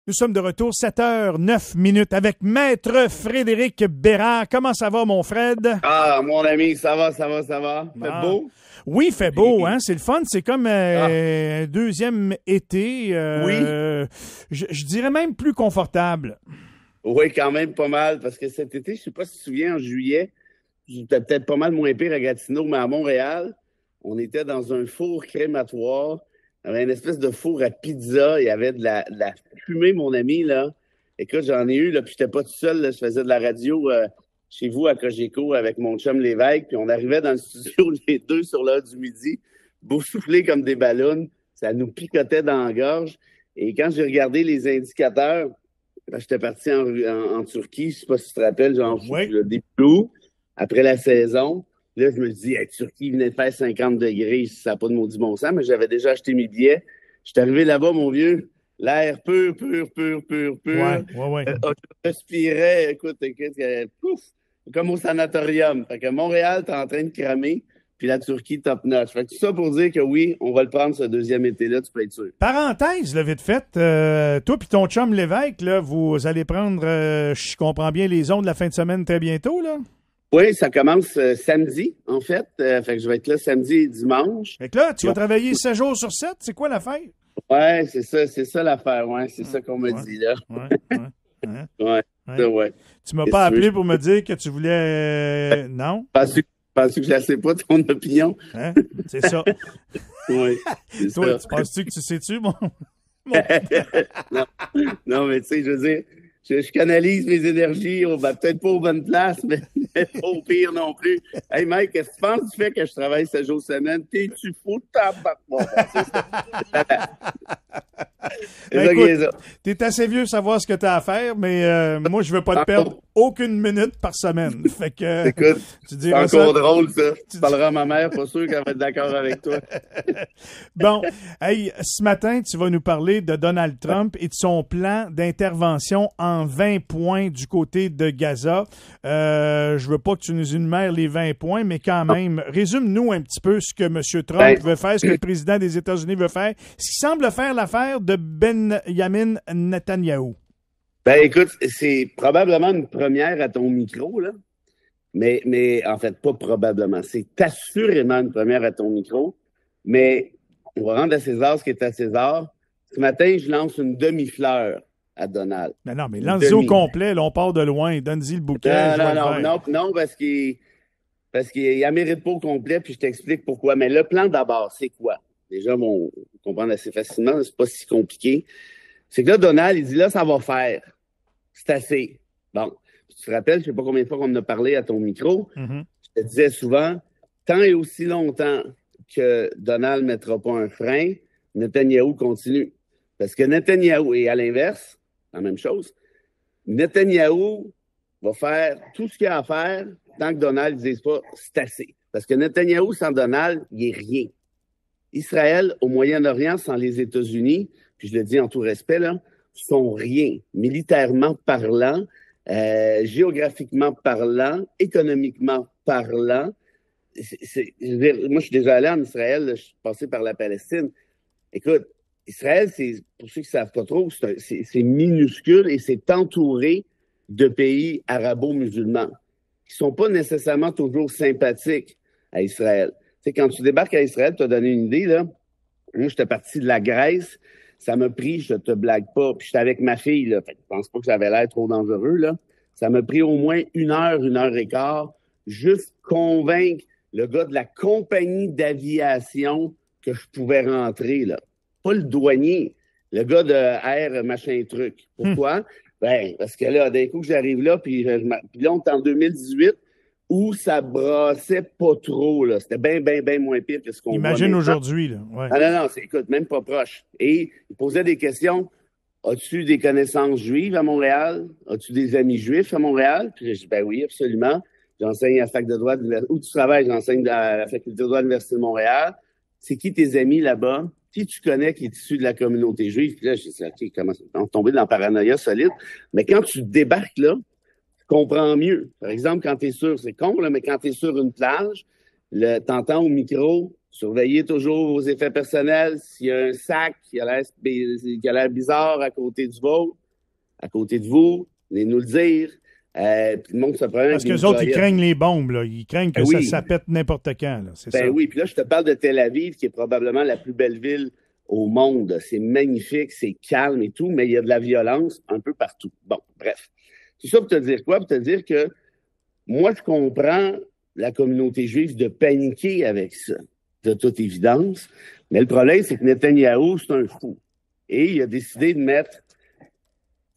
Nous sommes de retour, 7h09 avec Maître Frédéric Bérard. Comment ça va, mon Fred? Ah, mon ami, ça va. Fait beau? Oui, fait beau, hein? C'est le fun. C'est comme un deuxième été. Oui. Je dirais même plus confortable. Oui, quand même pas mal, parce que cet été, je sais pas si tu te souviens, en juillet, j'étais peut-être pas mal moins pire à Gatineau, mais à Montréal, on était dans un four crématoire. Il y avait une espèce de four à pizza. Il y avait de la fumée, mon ami, là. Écoute, j'en ai eu, là, puis j'étais pas tout seul, là. Je faisais de la radio chez vous à Cogeco avec mon chum Lévesque, puis on arrivait dans le studio les deux sur l'heure du midi, boursouflés comme des ballons. Ça nous picotait dans la gorge. Et quand j'ai regardé les indicateurs, j'étais parti en Turquie, je sais pas si tu te rappelles, genre Oui. le début août, après la saison. Là, je me dis, hey, Turquie venait de faire 50 degrés, ça n'a pas de maudit bon sens, mais j'avais déjà acheté mes billets. Je suis arrivé là-bas, mon vieux, l'air pur. Ouais. Je respirais, écoute, pouf, comme au sanatorium. Fait que Montréal, t'es en train de cramer, puis la Turquie, top notch. Fait que tout ça pour dire que oui, on va le prendre ce deuxième été-là, tu peux être sûr. Parenthèse, là, vite fait, toi puis ton chum Lévesque, là, vous allez prendre, je comprends bien, les ondes de la fin de semaine très bientôt, là? Oui, ça commence samedi, en fait. Fait que je vais être là samedi et dimanche. Fait que là, tu vas travailler 7 jours sur 7, c'est quoi l'affaire? Ouais, c'est ça l'affaire, ouais. C'est ça qu'on me dit, là. Ouais. Tu m'as pas appelé pour me dire que tu voulais... Non? Penses-tu que je ne sais pas ton opinion? Hein? C'est ça. Oui, c'est Toi, ça. penses-tu que tu sais-tu, mon... Non, mais tu sais, je veux dire, je canalise mes énergies, peut-être pas aux bonnes places, mais pas au pire non plus. Hey Mike, qu'est-ce que tu penses du fait que je travaille 7 jours semaine? T'es-tu fou de tabac? Bon, écoute, t'es assez vieux pour savoir ce que t'as à faire, mais moi, je veux pas te perdre aucune minute par semaine. Fait que, écoute, c'est encore ça, drôle, ça. Tu parleras à ma mère, pas sûr qu'elle va être d'accord avec toi. Bon, hey, ce matin, tu vas nous parler de Donald Trump et de son plan d'intervention en 20 points du côté de Gaza. Je veux pas que tu nous énumères les 20 points, mais quand même, résume-nous un petit peu ce que M. Trump veut faire, ce que le président des États-Unis veut faire, ce qui semble faire l'affaire de Benjamin Netanyahu. Ben écoute, c'est probablement une première à ton micro, là. Mais en fait, pas probablement. C'est assurément une première à ton micro. Mais on va rendre à César ce qui est à César. Ce matin, je lance une demi-fleur à Donald. Non, mais lance-y au complet. Là, on part de loin. Donne-y le bouquet. Non, parce qu'il mérite pas au complet, puis je t'explique pourquoi. Mais le plan d'abord, c'est quoi? Les gens vont comprendre assez facilement. C'est pas si compliqué. C'est que là, Donald, il dit là, ça va faire. C'est assez. Bon. Tu te rappelles, je sais pas combien de fois qu'on en a parlé à ton micro. Mm-hmm. Je te disais souvent, tant et aussi longtemps que Donald ne mettra pas un frein, Netanyahou continue. Parce que Netanyahou, et à l'inverse, la même chose, Netanyahou va faire tout ce qu'il a à faire tant que Donald ne dise pas c'est assez. Parce que Netanyahou sans Donald, il n'est rien. Israël, au Moyen-Orient, sans les États-Unis, puis je le dis en tout respect, là, sont rien. Militairement parlant, géographiquement parlant, économiquement parlant. Moi, je suis déjà allé en Israël, là, je suis passé par la Palestine. Écoute, Israël, c'est, pour ceux qui ne savent pas trop, c'est minuscule et c'est entouré de pays arabo-musulmans qui sont pas nécessairement toujours sympathiques à Israël. Tu sais, quand tu débarques à Israël, tu as donné une idée, là. Moi, j'étais parti de la Grèce. Ça m'a pris, je te blague pas, puis j'étais avec ma fille, là. Fait que je pense pas que j'avais l'air trop dangereux, là. Ça m'a pris au moins 1 heure et quart, juste convaincre le gars de la compagnie d'aviation que je pouvais rentrer, là. Pas le douanier, le gars de Air machin truc. Pourquoi? Ben, parce que là, d'un coup que j'arrive là, puis là, on est en 2018, où ça brassait pas trop, là. C'était bien moins pire que ce qu'on voit. Imagine aujourd'hui, là. Ouais. Non, écoute, même pas proche. Et il posait des questions. As-tu des connaissances juives à Montréal? As-tu des amis juifs à Montréal? Puis je dis, ben oui, absolument. J'enseigne à la fac de droit où tu travailles, j'enseigne à la faculté de droit de l'Université de Montréal. C'est qui tes amis là-bas? Qui tu connais qui est issu de la communauté juive? Puis là, je dis, OK, comment ça? On est tombé dans la paranoïa solide. Mais quand tu débarques là, tu comprends mieux. Par exemple, quand tu es sur, c'est con, là, mais quand tu es sur une plage, T'entends au micro, surveillez toujours vos effets personnels. S'il y a un sac qui a l'air bizarre à côté du vôtre, à côté de vous, venez nous le dire. Puis le monde se prend parce qu'eux autres, ils craignent les bombes, là. Ils craignent que ça pète n'importe quand, là. C'est ça. Oui, puis là, je te parle de Tel Aviv, qui est probablement la plus belle ville au monde. C'est magnifique, c'est calme et tout, mais il y a de la violence un peu partout. Bon, bref. Tout ça pour te dire quoi? Pour te dire que moi, je comprends la communauté juive de paniquer avec ça, de toute évidence. Mais le problème, c'est que Netanyahou, c'est un fou. Et il a décidé de mettre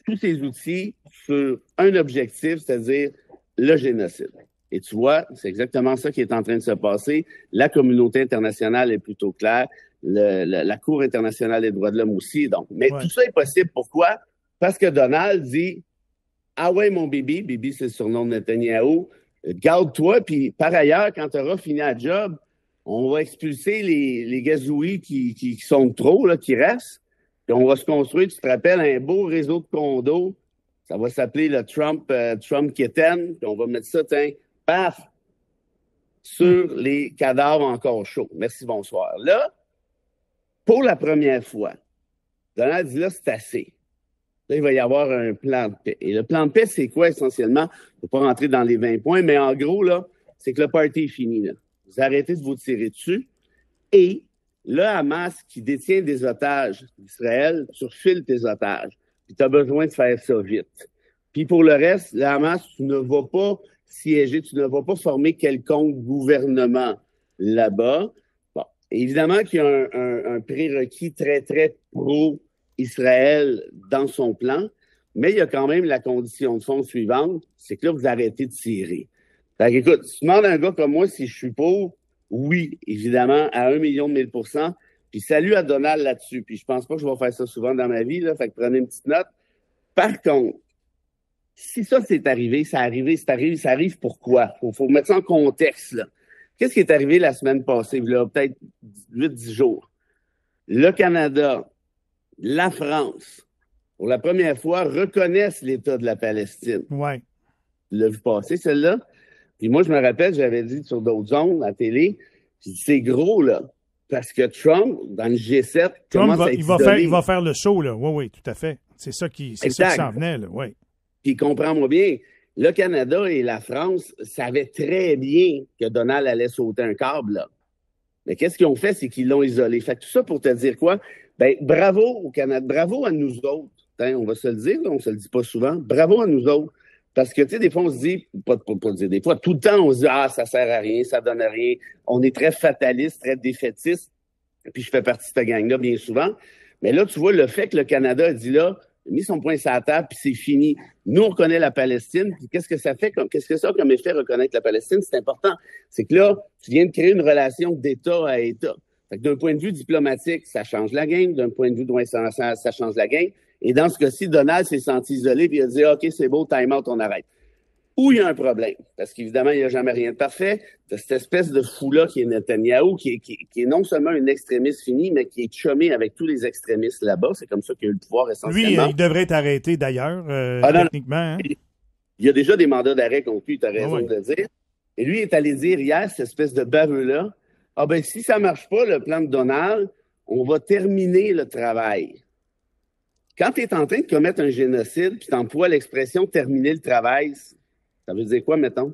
tous ses outils sur un objectif, c'est-à-dire le génocide. Et tu vois, c'est exactement ça qui est en train de se passer. La communauté internationale est plutôt claire. La Cour internationale des droits de l'homme aussi. Donc, mais tout ça est possible. Pourquoi? Parce que Donald dit « Ah ouais, mon Bibi », Bibi, c'est le surnom de Netanyahou, garde-toi, puis par ailleurs, quand tu auras fini la job, on va expulser les gazouilles qui sont trop, là, qui restent, puis on va se construire, tu te rappelles, un beau réseau de condos. Ça va s'appeler le Trump Kitten, puis on va mettre ça, paf, sur les cadavres encore chauds. Merci, bonsoir. Là, pour la première fois, Donald dit là, c'est assez. Là, il va y avoir un plan de paix. Et le plan de paix, c'est quoi essentiellement? Je ne vais pas rentrer dans les 20 points, mais en gros, là, c'est que le party est fini. Là. Vous arrêtez de vous tirer dessus. Et le Hamas, qui détient des otages d'Israël, tu refiles tes otages. Puis tu as besoin de faire ça vite. Puis pour le reste, le Hamas, tu ne vas pas siéger, tu ne vas pas former quelconque gouvernement là-bas. Bon, évidemment qu'il y a un prérequis très, très pro-Israël dans son plan, mais il y a quand même la condition de fond suivante, c'est que là, vous arrêtez de tirer. Fait qu'écoute, si tu demandes à un gars comme moi si je suis pour, oui, évidemment, à 1 million de 1000%. Puis salut à Donald là-dessus. Puis je pense pas que je vais faire ça souvent dans ma vie, là, fait que prenez une petite note. Par contre, si ça c'est arrivé, ça arrive pourquoi? Faut mettre ça en contexte, là. Qu'est-ce qui est arrivé la semaine passée, là, peut-être 8-10 jours? Le Canada, la France, pour la première fois, reconnaissent l'État de la Palestine. Ouais. Tu l'as vu passer, celle-là? Puis moi, je me rappelle, j'avais dit sur d'autres zones, à la télé, c'est gros, là. Parce que Trump, dans le G7, il va faire le saut, là. Oui, tout à fait. C'est ça qui s'en venait, là. Oui. Puis comprends-moi bien, le Canada et la France savaient très bien que Donald allait sauter un câble, là. Mais qu'est-ce qu'ils ont fait? C'est qu'ils l'ont isolé. Fait que tout ça pour te dire quoi? Ben, bravo au Canada, bravo à nous autres. On va se le dire, là, on se le dit pas souvent. Bravo à nous autres. Parce que, tu sais, des fois, on se dit, pas dire des fois, tout le temps, on se dit, ça sert à rien, ça donne à rien. On est très fataliste, très défaitiste. Puis je fais partie de cette gang-là bien souvent. Mais là, tu vois, le fait que le Canada a dit là, a mis son poing sur la table, puis c'est fini. Nous, on reconnaît la Palestine. Puis qu'est-ce que ça a comme effet reconnaître la Palestine? C'est important. C'est que là, tu viens de créer une relation d'État à État. Fait que d'un point de vue diplomatique, ça change la game. D'un point de vue de ça change la game. Et dans ce cas-ci, Donald s'est senti isolé, puis il a dit, OK, c'est beau, time out, on arrête. Où il y a un problème, parce qu'évidemment, il n'y a jamais rien de parfait, de cette espèce de fou-là qui est Netanyahou, qui est non seulement un extrémiste fini, mais qui est chumé avec tous les extrémistes là-bas. C'est comme ça qu'il a eu le pouvoir essentiellement. Lui, il devrait être arrêté d'ailleurs, techniquement. Hein? Il y a déjà des mandats d'arrêt contre lui, tu as raison de le dire. Et lui est allé dire hier, cette espèce de baveux-là, si ça marche pas, le plan de Donald, on va terminer le travail. Quand tu es en train de commettre un génocide, puis tu emploies l'expression « terminer le travail », ça veut dire quoi, mettons?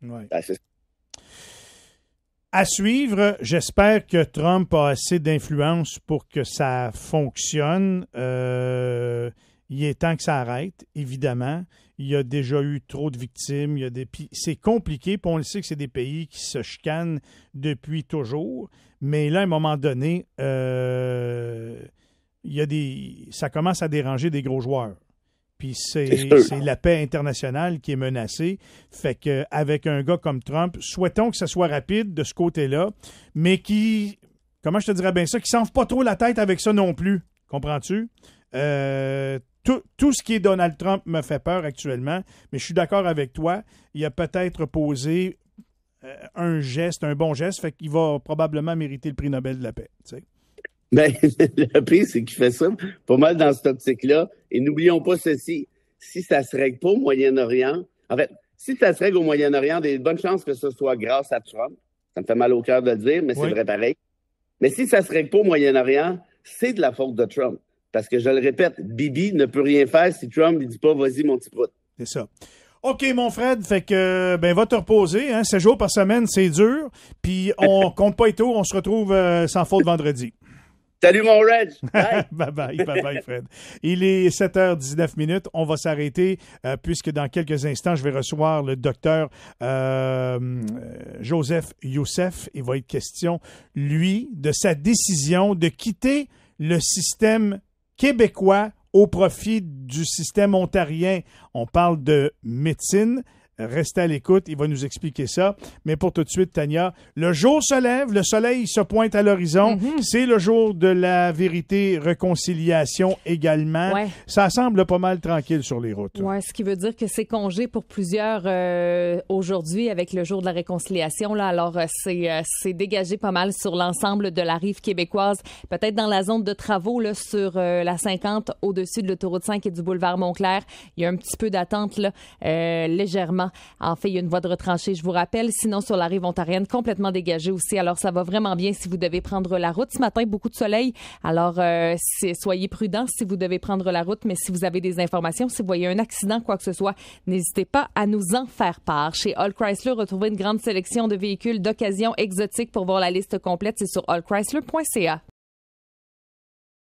Ouais. À suivre, j'espère que Trump a assez d'influence pour que ça fonctionne. Il est temps que ça arrête, évidemment. Il y a déjà eu trop de victimes. C'est compliqué, puis on le sait que c'est des pays qui se chicanent depuis toujours. Mais là, à un moment donné, ça commence à déranger des gros joueurs. Puis c'est la paix internationale qui est menacée. Fait qu'avec un gars comme Trump, souhaitons que ça soit rapide de ce côté-là, mais comment je te dirais bien ça, qui s'enfle pas trop la tête avec ça non plus. Comprends-tu? Tout ce qui est Donald Trump me fait peur actuellement, mais je suis d'accord avec toi. Il a peut-être posé un bon geste, fait qu'il va probablement mériter le prix Nobel de la paix. Tu sais. Ben, le pire, c'est qu'il fait ça pas mal dans cette optique-là. Et n'oublions pas ceci. Si ça se règle pas au Moyen-Orient, en fait, Si ça se règle au Moyen-Orient, il y a de bonnes chances que ce soit grâce à Trump. Ça me fait mal au cœur de le dire, mais c'est vrai pareil. Mais si ça se règle pas au Moyen-Orient, c'est de la faute de Trump. Parce que, je le répète, Bibi ne peut rien faire si Trump ne dit pas « Vas-y, mon petit prout ». C'est ça. OK, mon Fred, fait que va te reposer. 7 jours par semaine, c'est dur. Puis on compte pas les tours, on se retrouve sans faute vendredi. Salut, mon Reg! Bye! bye, Fred. Il est 7h19. On va s'arrêter puisque dans quelques instants, je vais recevoir le docteur Joseph Youssef. Il va être question, lui, de sa décision de quitter le système québécois au profit du système ontarien. On parle de médecine. Restez à l'écoute, il va nous expliquer ça. Mais pour tout de suite, Tania, le jour se lève, le soleil se pointe à l'horizon. C'est le jour de la vérité, réconciliation également. Ouais. Ça semble pas mal tranquille sur les routes. Oui, ce qui veut dire que c'est congé pour plusieurs aujourd'hui avec le jour de la réconciliation. Là. Alors, c'est dégagé pas mal sur l'ensemble de la rive québécoise. Peut-être dans la zone de travaux là, sur la 50 au-dessus de l'autoroute 5 et du boulevard Montclair. Il y a un petit peu d'attente là, légèrement. En fait, il y a une voie de retranchée, je vous rappelle. Sinon, sur la rive ontarienne, complètement dégagée aussi. Alors, ça va vraiment bien si vous devez prendre la route. Ce matin, beaucoup de soleil. Alors, soyez prudents si vous devez prendre la route. Mais si vous avez des informations, si vous voyez un accident, quoi que ce soit, n'hésitez pas à nous en faire part. Chez All Chrysler, retrouvez une grande sélection de véhicules d'occasion exotiques. Pour voir la liste complète, c'est sur allchrysler.ca.